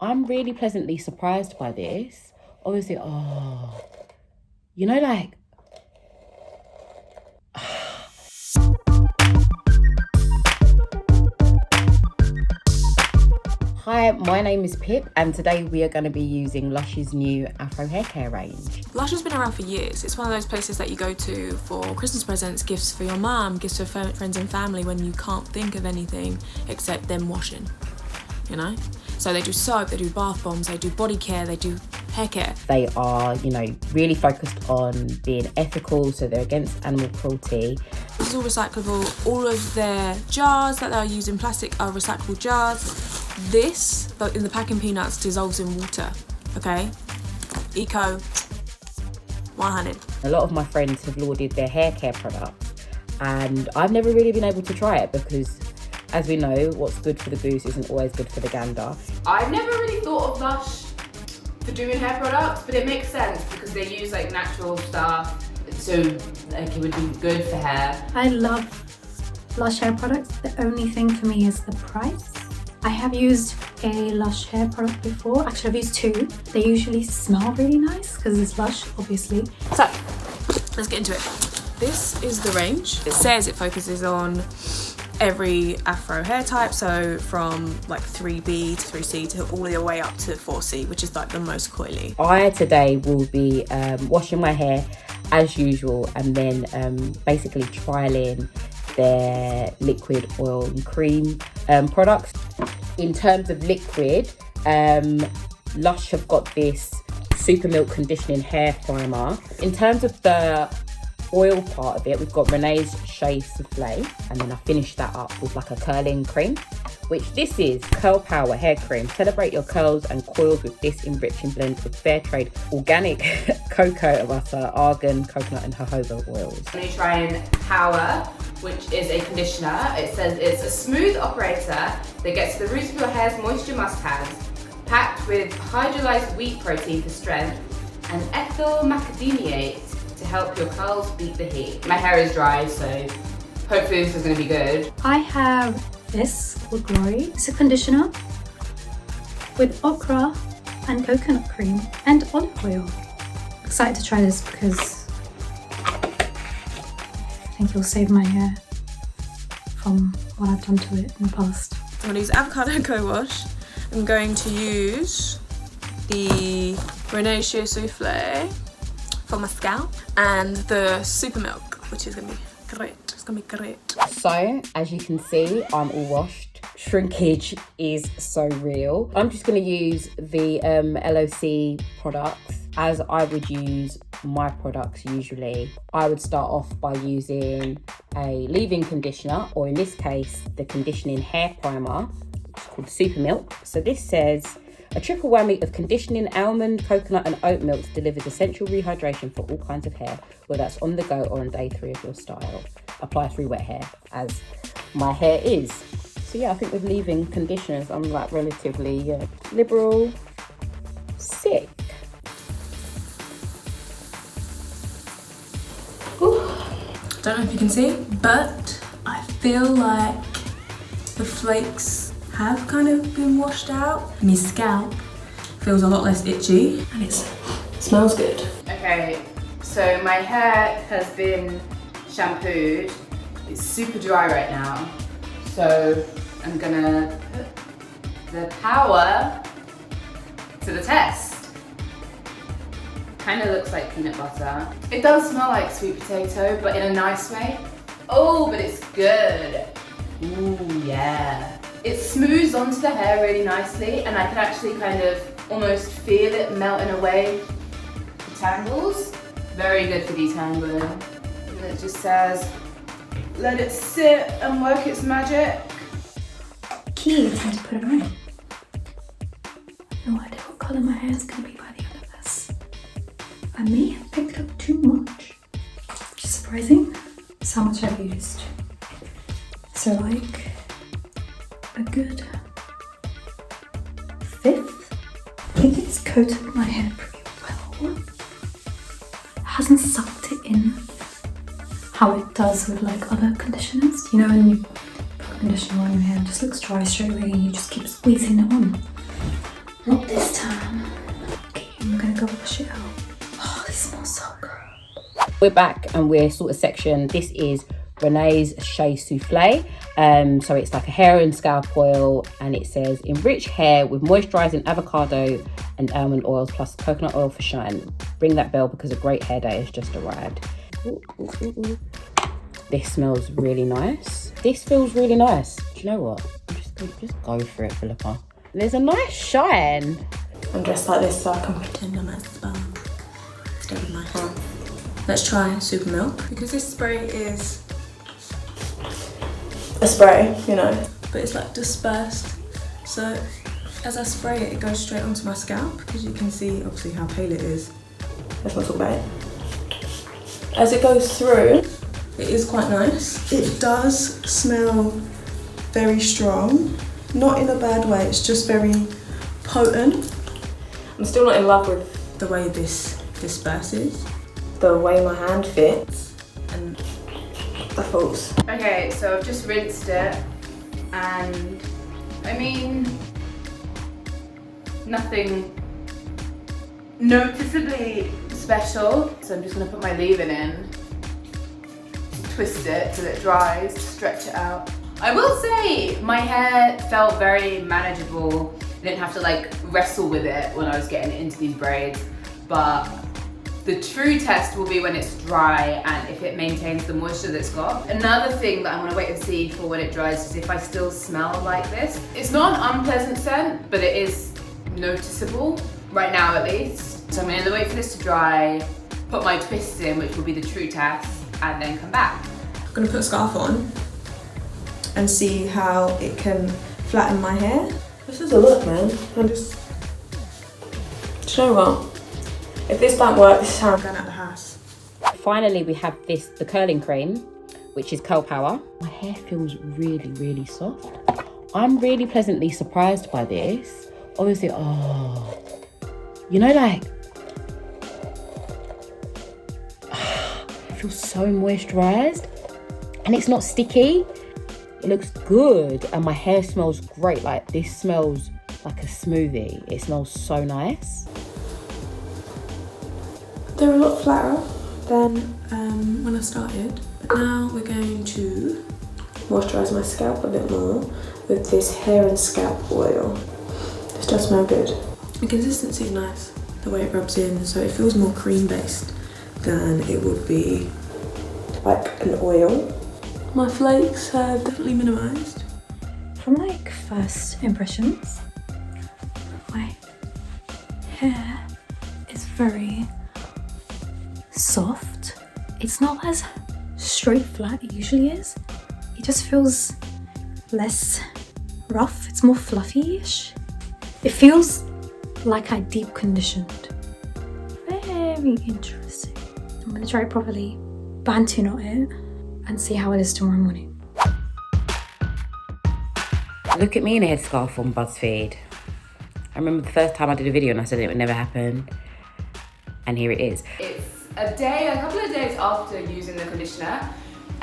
I'm really pleasantly surprised by this. Obviously, you know, like, Hi, my name is Pip, and today we are going to be using Lush's new Afro hair care range. Lush has been around for years. It's one of those places that you go to for Christmas presents, gifts for your mum, gifts for friends and family when you can't think of anything except them washing, you know? So they do soap, they do bath bombs, they do body care, they do hair care. They are, you know, really focused on being ethical, so they're against animal cruelty. This is all recyclable. All of their jars that they'll use in plastic are recyclable jars. This, but in the packing peanuts, dissolves in water, okay? Eco, 100. A lot of my friends have lauded their hair care products, and I've never really been able to try it because, as we know, what's good for the goose isn't always good for the gander. I've never really thought of Lush for doing hair products, but it makes sense because they use like natural stuff, so like it would be good for hair. I love Lush hair products. The only thing for me is the price. I have used a Lush hair product before. Actually, I've used two. They usually smell really nice because it's Lush, obviously. So, let's get into it. This is the range. It says it focuses on every Afro hair type, so from like 3B to 3C to all the way up to 4C, which is like the most coily. I today will be washing my hair as usual, and then basically trialing their liquid oil and cream products. In terms of liquid, Lush have got this Super Milk Conditioning Hair Primer. In terms of the oil part of it, we've got Renee's Shea Souffle, and then I finished that up with like a curling cream, which this is Curl Power Hair Cream. Celebrate your curls and coils with this enriching blend with fair trade organic cocoa butter, argan, coconut and jojoba oils. I'm going to try and Power, which is a conditioner. It says it's a smooth operator that gets to the roots of your hair's moisture must-haves, packed with hydrolyzed wheat protein for strength and ethyl macadamiate to help your curls beat the heat. My hair is dry, so hopefully this is going to be good. I have this called Glory. It's a conditioner with okra and coconut cream and olive oil. I'm excited to try this because I think it'll save my hair from what I've done to it in the past. I'm going to use avocado co-wash. I'm going to use the Renee's Shea Souffle for my scalp and the Super Milk, which is going to be great. It's going to be great. So, as you can see, I'm all washed. Shrinkage is so real. I'm just going to use the LOC products as I would use my products usually. I would start off by using a leave-in conditioner, or in this case, the conditioning hair primer, which is called Super Milk. So this says, a triple whammy of conditioning almond, coconut and oat milk delivers essential rehydration for all kinds of hair, whether that's on the go or on day 3 of your style. Apply through wet hair, as my hair is. So yeah, I think with leave-in conditioners, I'm like relatively liberal. Sick. Don't know if you can see, but I feel like the flakes have kind of been washed out. My scalp feels a lot less itchy and it smells good. Okay, so my hair has been shampooed. It's super dry right now. So I'm gonna put the Power to the test. Kind of looks like peanut butter. It does smell like sweet potato, but in a nice way. Oh, but it's good. Ooh, yeah. It smooths onto the hair really nicely, and I can actually kind of almost feel it melting away the tangles. Very good for detangling. And it just says, let it sit and work its magic. Key is how to put it on. I have no idea what colour my hair is going to be by the end of this. I may have picked up too much, which is surprising. That's how much I've used. So like a good fifth. I think it's coated my hair pretty well. It hasn't sucked it in how it does with like other conditioners. You know, when you put conditioner on your hair, it just looks dry straight away and you just keep squeezing it on. Not this time. Okay, I'm gonna go wash it out. Oh, this smells so good. We're back and we're sort of section. This is Renee's Shea Souffle. So it's like a hair and scalp oil, and it says enrich hair with moisturizing avocado and almond oils plus coconut oil for shine. Ring that bell because a great hair day has just arrived. Ooh, ooh, ooh, ooh. This smells really nice. This feels really nice. Do you know what? I'm just gonna go for it, Philippa. There's a nice shine. I'm dressed like this so I can pretend I'm at the spa. Stay with my hands. Let's try Super Milk. Because this spray is a spray, you know, but it's like dispersed. So as I spray it, it goes straight onto my scalp. As you can see, obviously, how pale it is. Let's not talk about it. As it goes through, it is quite nice. It does smell very strong. Not in a bad way, it's just very potent. I'm still not in love with the way this disperses, the way my hand fits, and the falls. Okay, so I've just rinsed it, and I mean, nothing noticeably special. So I'm just gonna put my leave-in in, twist it till it dries, stretch it out. I will say my hair felt very manageable. I didn't have to like wrestle with it when I was getting it into these braids, but the true test will be when it's dry and if it maintains the moisture that it's got. Another thing that I'm gonna wait and see for when it dries is if I still smell like this. It's not an unpleasant scent, but it is noticeable, right now at least. So I'm gonna wait for this to dry, put my twists in, which will be the true test, and then come back. I'm gonna put a scarf on and see how it can flatten my hair. This is a look, man. Do you know what? If this don't work, this is how I'm going out the house. Finally, we have the curling cream, which is curl power. My hair feels really, really soft. I'm really pleasantly surprised by this. Obviously, you know, like, it feels so moisturized and it's not sticky. It looks good and my hair smells great. Like, this smells like a smoothie. It smells so nice. They're a lot flatter than when I started. But now we're going to moisturise my scalp a bit more with this hair and scalp oil. This does smell good. The consistency is nice, the way it rubs in, so it feels more cream based than it would be like an oil. My flakes have definitely minimised. From like first impressions, my hair is very soft. It's not as straight flat it usually is. It just feels less rough. It's more fluffy-ish. It feels like I deep conditioned. Very interesting. I'm gonna try it properly, bantu knot it, and see how it is tomorrow morning. Look at me in a headscarf on BuzzFeed. I remember the first time I did a video and I said it would never happen. And here it is. It's a couple of days after using the conditioner,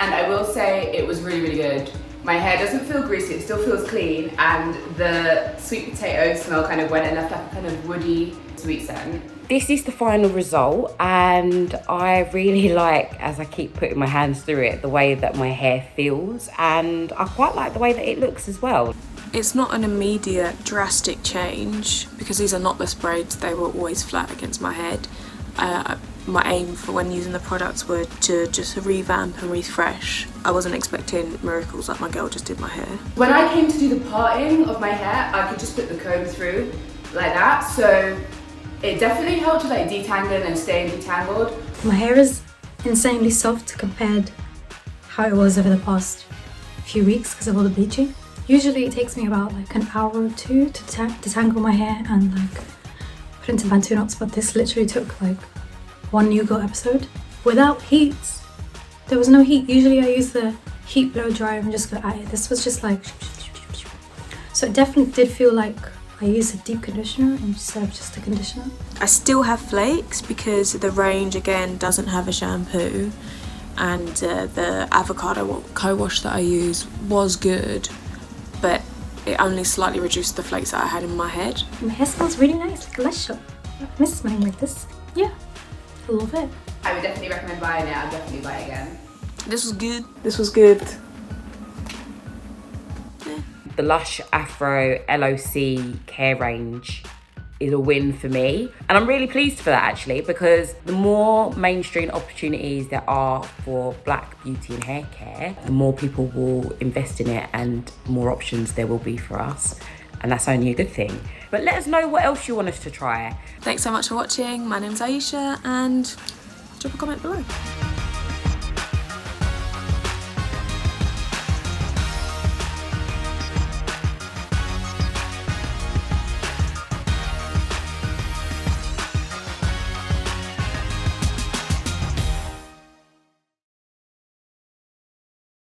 and I will say it was really, really good. My hair doesn't feel greasy, it still feels clean, and the sweet potato smell kind of went and left like a kind of woody sweet scent. This is the final result, and I really like, as I keep putting my hands through it, the way that my hair feels, and I quite like the way that it looks as well. It's not an immediate drastic change because these are knotless braids, they were always flat against my head. My aim for when using the products were to just revamp and refresh. I wasn't expecting miracles like my girl just did my hair. When I came to do the parting of my hair, I could just put the comb through like that, so it definitely helped with like detangling and staying detangled. My hair is insanely soft compared how it was over the past few weeks because of all the bleaching. Usually it takes me about like an hour or two to detangle my hair and like put into bantu knots, but this literally took like one New Girl episode without heat. There was no heat. Usually I use the heat blow dryer and just go at it. This was just like, so it definitely did feel like I used a deep conditioner instead of just a conditioner. I still have flakes because the range again doesn't have a shampoo, and the avocado co-wash that I use was good, but it only slightly reduced the flakes that I had in my head. My hair smells really nice, like a Lush shop. I miss smelling like this. Yeah, I love it. I would definitely recommend buying it. I'd definitely buy it again. This was good. This was good. The Lush Afro LOC care range is a win for me. And I'm really pleased for that actually, because the more mainstream opportunities there are for black beauty and hair care, the more people will invest in it and more options there will be for us. And that's only a good thing. But let us know what else you want us to try. Thanks so much for watching. My name's Ayesha, and drop a comment below.